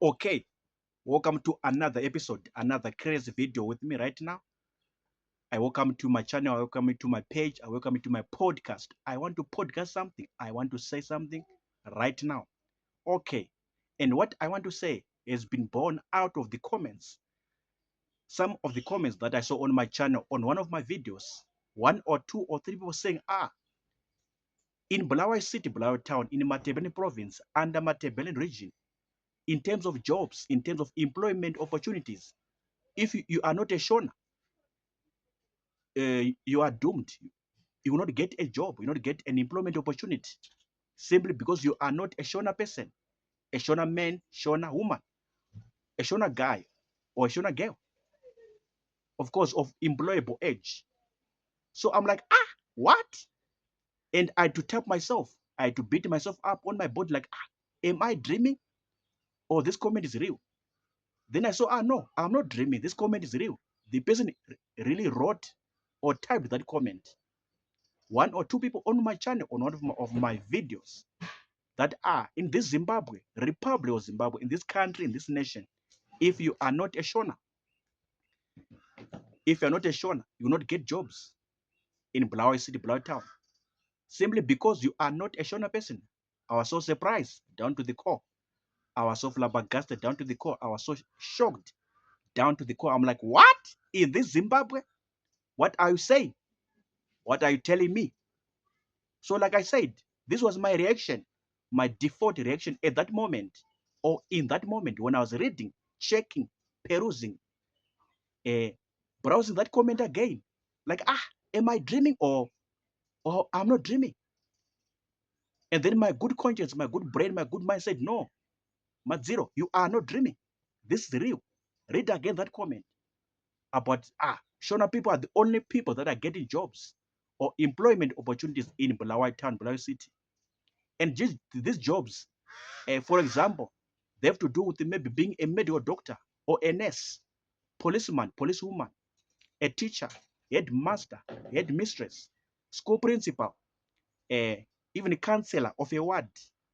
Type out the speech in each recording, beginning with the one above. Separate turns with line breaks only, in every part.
Okay, welcome to another episode, another crazy video with me right now. I welcome to my channel, I welcome you to my page, I welcome you to my podcast. I want to podcast something, I want to say something right now. Okay, and what I want to say has been born out of the comments. Some of the comments that I saw on my channel on one of my videos, one or two or three people saying, in Bulawayo City, Bulawayo Town, in Matebele Province, under Matebele region, in terms of jobs, in terms of employment opportunities, if you are not a Shona, you are doomed. You will not get a job, you will not get an employment opportunity simply because you are not a Shona person, a Shona man, Shona woman, a Shona guy, or a Shona girl, of course, of employable age. So I'm like, what? And I had to tap myself, I had to beat myself up on my body, like, am I dreaming? Or this comment is real? Then I saw, no, I'm not dreaming. This comment is real. The person really wrote or typed that comment. One or two people on my channel, on one of my videos, that are in this Zimbabwe, Republic of Zimbabwe, in this country, in this nation. If you are not a Shona, if you're not a Shona, you will not get jobs in Bulawayo City, Bulawayo Town. Simply because you are not a Shona person. I was so surprised down to the core. I was so flabbergasted down to the core. I was so shocked down to the core. I'm like, what? In this Zimbabwe? What are you saying? What are you telling me? So, like I said, this was my reaction, my default reaction at that moment, or in that moment when I was reading, checking, perusing, uh, browsing that comment again. Like, am I dreaming or I'm not dreaming? And then my good conscience, my good brain, my good mind said, no, Matziro, you are not dreaming. This is real. Read again that comment about, Shona people are the only people that are getting jobs or employment opportunities in Bulawayo Town, Bulawayo City. And just these jobs, for example, they have to do with maybe being a medical doctor or a nurse, policeman, policewoman, a teacher, headmaster, headmistress, school principal, uh, even a counselor of a ward.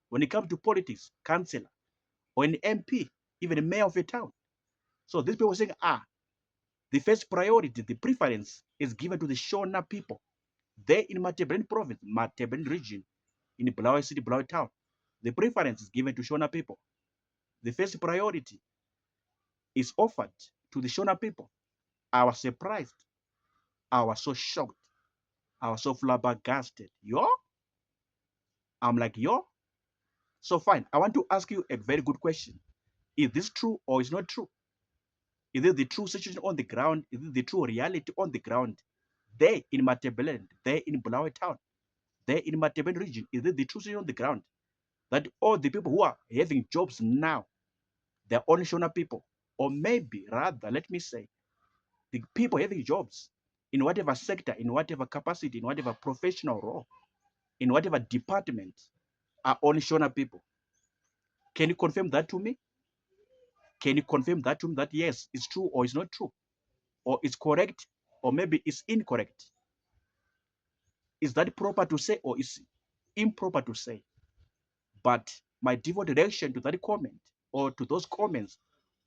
When it comes to politics, counselor, or an MP, even a mayor of a town. So these people are saying, the first priority, the preference is given to the Shona people. They in Matebele province, Matebele region, in Bulawayo City, Bulawayo Town. The preference is given to Shona people. The first priority is offered to the Shona people. I was surprised. I was so shocked. I was so flabbergasted. Yo? I'm like, yo? So fine. I want to ask you a very good question. Is this true or is not true? Is it the true situation on the ground? Is it the true reality on the ground? There in Matebele, there in Bulawayo town, there in Matebele region, is it the true situation on the ground? That all the people who are having jobs now, they're only Shona people. Or maybe rather, let me say, the people having jobs in whatever sector, in whatever capacity, in whatever professional role, in whatever department, are only Shona people. Can you confirm that to me? Can you confirm that to me that yes, it's true or it's not true? Or it's correct or maybe it's incorrect? Is that proper to say or is improper to say? But my default reaction to that comment or to those comments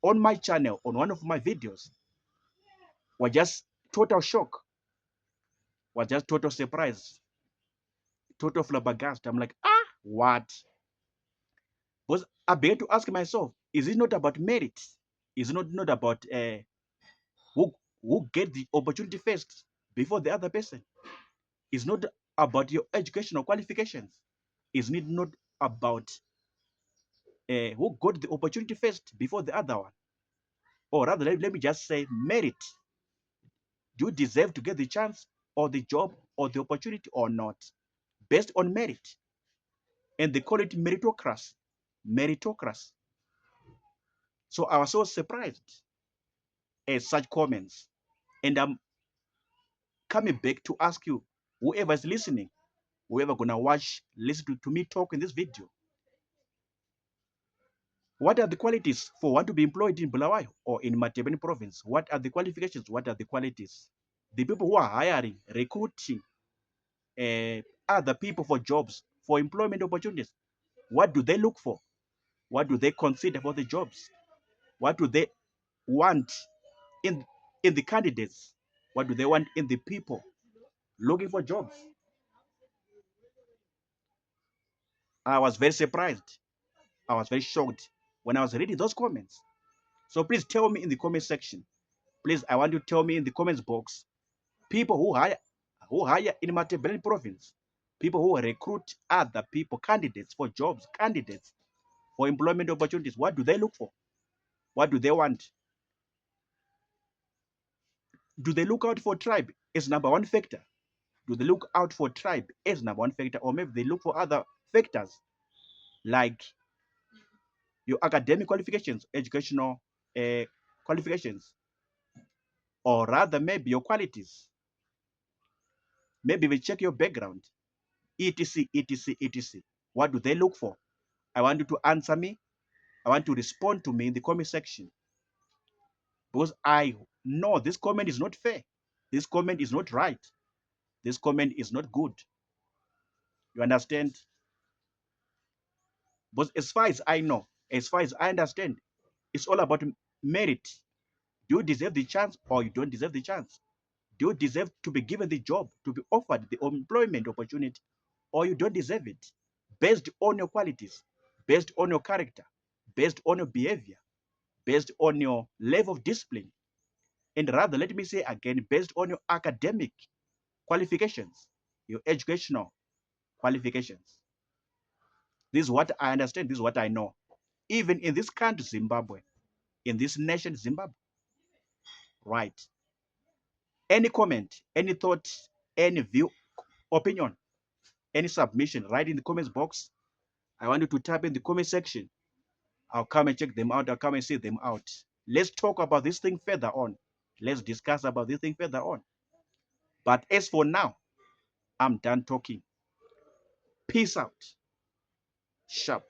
on my channel, on one of my videos, was just total shock, was just total surprise, total flabbergasted. I'm like, what? Because I began to ask myself, is it not about merit? Is it not about who get the opportunity first before the other person? It's not about your educational qualifications. Is it not about who got the opportunity first before the other one? Or rather, let me just say merit. Do you deserve to get the chance or the job or the opportunity or not? Based on merit. And they call it meritocracy. Meritocracy. So I was so surprised at such comments. And I'm coming back to ask you, whoever is listening, whoever gonna watch, listen to me talk in this video, what are the qualities for one to be employed in Bulawayo or in Matebele province? What are the qualifications? What are the qualities? The people who are hiring, recruiting other people for jobs, for employment opportunities, what do they look for? What do they consider for the jobs? What do they want in in the candidates? What do they want in the people looking for jobs? I was very surprised. I was very shocked when I was reading those comments. So please tell me in the comment section. Please, I want you to tell me in the comments box. People who hire in Matabele province, people who recruit other people, candidates for jobs, candidates for employment opportunities. What do they look for? What do they want? Do they look out for tribe as number one factor? Do they look out for tribe as number one factor? Or maybe they look for other factors like your academic qualifications, educational qualifications, or rather maybe your qualities. Maybe we check your background, etc, etc, etc. What do they look for? I want you to answer me. I want to respond to me in the comment section, because I know this comment is not fair. This comment is not right. This comment is not good. You understand? But as far as I know, as far as I understand, it's all about merit. Do you deserve the chance or you don't deserve the chance? Do you deserve to be given the job, to be offered the employment opportunity, or you don't deserve it? Based on your qualities, based on your character, based on your behavior, based on your level of discipline, and rather, let me say again, based on your academic qualifications, your educational qualifications. This is what I understand, this is what I know. Even in this country, Zimbabwe, in this nation, Zimbabwe, right? Any comment, any thought, any view, opinion, any submission, write in the comments box. I want you to type in the comment section. I'll come and check them out. I'll come and see them out. Let's talk about this thing further on. Let's discuss about this thing further on. But as for now, I'm done talking. Peace out. Sharp.